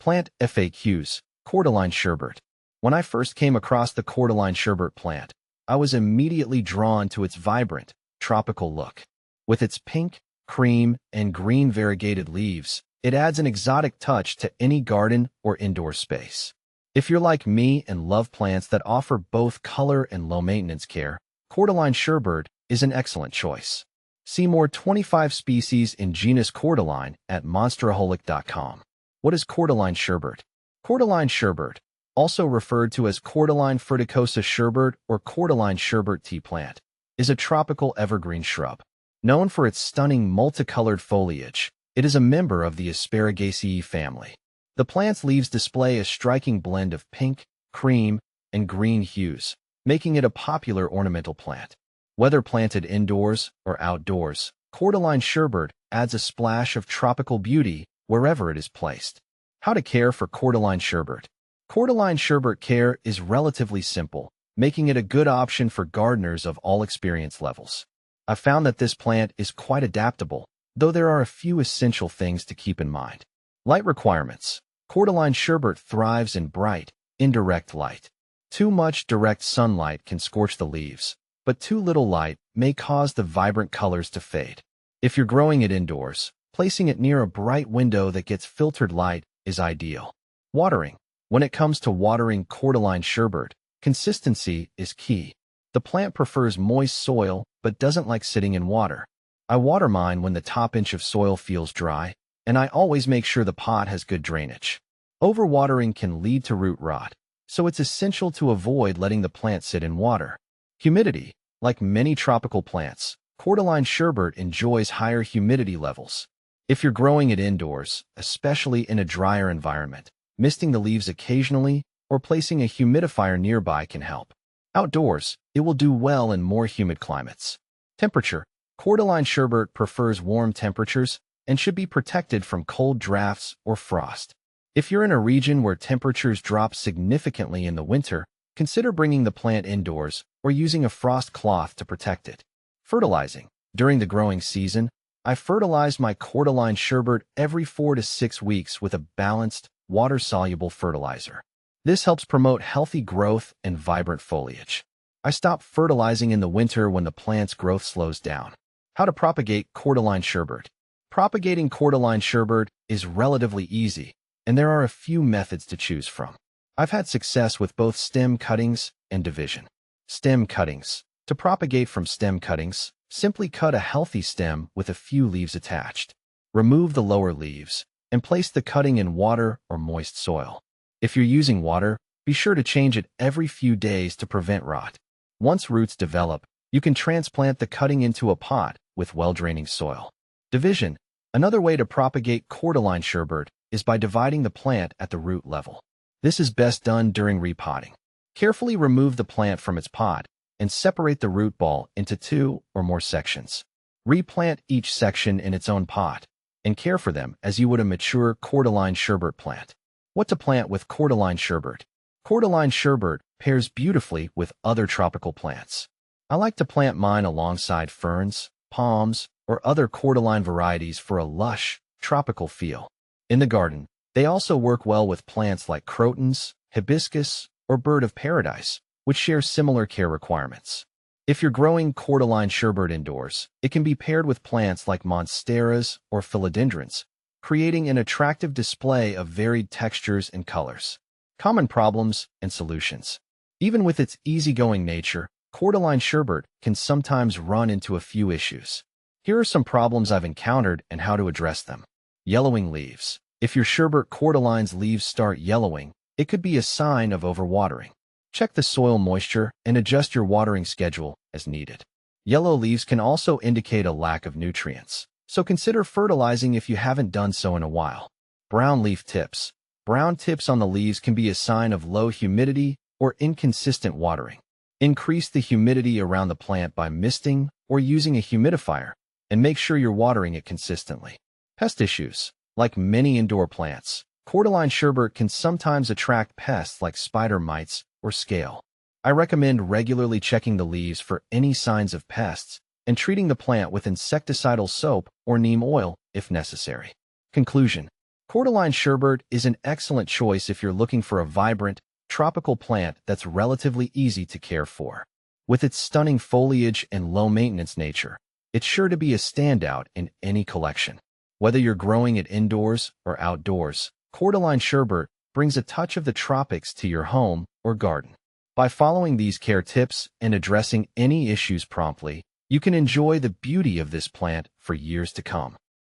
Plant FAQs, Cordyline Sherbert. When I first came across the Cordyline Sherbert plant, I was immediately drawn to its vibrant, tropical look. With its pink, cream, and green variegated leaves, it adds an exotic touch to any garden or indoor space. If you're like me and love plants that offer both color and low-maintenance care, Cordyline Sherbert is an excellent choice. See more 25 species in genus Cordyline at monsteraholic.com. What is Cordyline Sherbert? Cordyline Sherbert, also referred to as Cordyline fruticosa sherbert or Cordyline sherbert tea plant, is a tropical evergreen shrub. Known for its stunning multicolored foliage, it is a member of the Asparaceae family. The plant's leaves display a striking blend of pink, cream, and green hues, making it a popular ornamental plant. Whether planted indoors or outdoors, Cordyline Sherbert adds a splash of tropical beauty wherever it is placed. How to care for Cordyline Sherbert? Cordyline Sherbert care is relatively simple, making it a good option for gardeners of all experience levels. I've found that this plant is quite adaptable, though there are a few essential things to keep in mind. Light requirements. Cordyline Sherbert thrives in bright, indirect light. Too much direct sunlight can scorch the leaves, but too little light may cause the vibrant colors to fade. If you're growing it indoors, placing it near a bright window that gets filtered light is ideal. Watering. When it comes to watering Cordyline Sherbert, consistency is key. The plant prefers moist soil but doesn't like sitting in water. I water mine when the top inch of soil feels dry, and I always make sure the pot has good drainage. Overwatering can lead to root rot, so it's essential to avoid letting the plant sit in water. Humidity. Like many tropical plants, Cordyline Sherbert enjoys higher humidity levels. If you're growing it indoors, especially in a drier environment, misting the leaves occasionally or placing a humidifier nearby can help. Outdoors, it will do well in more humid climates. Temperature. Cordyline Sherbert prefers warm temperatures and should be protected from cold drafts or frost. If you're in a region where temperatures drop significantly in the winter, consider bringing the plant indoors or using a frost cloth to protect it. Fertilizing. During the growing season, I fertilize my Cordyline Sherbert every 4 to 6 weeks with a balanced, water-soluble fertilizer. This helps promote healthy growth and vibrant foliage. I stop fertilizing in the winter when the plant's growth slows down. How to propagate Cordyline Sherbert? Propagating Cordyline Sherbert is relatively easy, and there are a few methods to choose from. I've had success with both stem cuttings and division. Stem cuttings. To propagate from stem cuttings, simply cut a healthy stem with a few leaves attached. Remove the lower leaves and place the cutting in water or moist soil. If you're using water, be sure to change it every few days to prevent rot. Once roots develop, you can transplant the cutting into a pot with well-draining soil. Division. Another way to propagate Cordyline Sherbert is by dividing the plant at the root level. This is best done during repotting. Carefully remove the plant from its pot and separate the root ball into 2 or more sections. Replant each section in its own pot and care for them as you would a mature Cordyline Sherbert plant. What to plant with Cordyline Sherbert? Cordyline Sherbert pairs beautifully with other tropical plants. I like to plant mine alongside ferns, palms, or other Cordyline varieties for a lush, tropical feel. In the garden, they also work well with plants like crotons, hibiscus, or bird of paradise, which share similar care requirements. If you're growing Cordyline Sherbert indoors, it can be paired with plants like monsteras or philodendrons, creating an attractive display of varied textures and colors. Common problems and solutions. Even with its easygoing nature, Cordyline Sherbert can sometimes run into a few issues. Here are some problems I've encountered and how to address them. Yellowing leaves. If your Sherbert Cordyline's leaves start yellowing, it could be a sign of overwatering. Check the soil moisture and adjust your watering schedule as needed. Yellow leaves can also indicate a lack of nutrients, so consider fertilizing if you haven't done so in a while. Brown leaf tips. Brown tips on the leaves can be a sign of low humidity or inconsistent watering. Increase the humidity around the plant by misting or using a humidifier, and make sure you're watering it consistently. Pest issues. Like many indoor plants, Cordyline Sherbert can sometimes attract pests like spider mites or scale. I recommend regularly checking the leaves for any signs of pests and treating the plant with insecticidal soap or neem oil if necessary. Conclusion. Cordyline Sherbert is an excellent choice if you're looking for a vibrant, tropical plant that's relatively easy to care for. With its stunning foliage and low-maintenance nature, it's sure to be a standout in any collection. Whether you're growing it indoors or outdoors, Cordyline Sherbert brings a touch of the tropics to your home or garden. By following these care tips and addressing any issues promptly, you can enjoy the beauty of this plant for years to come.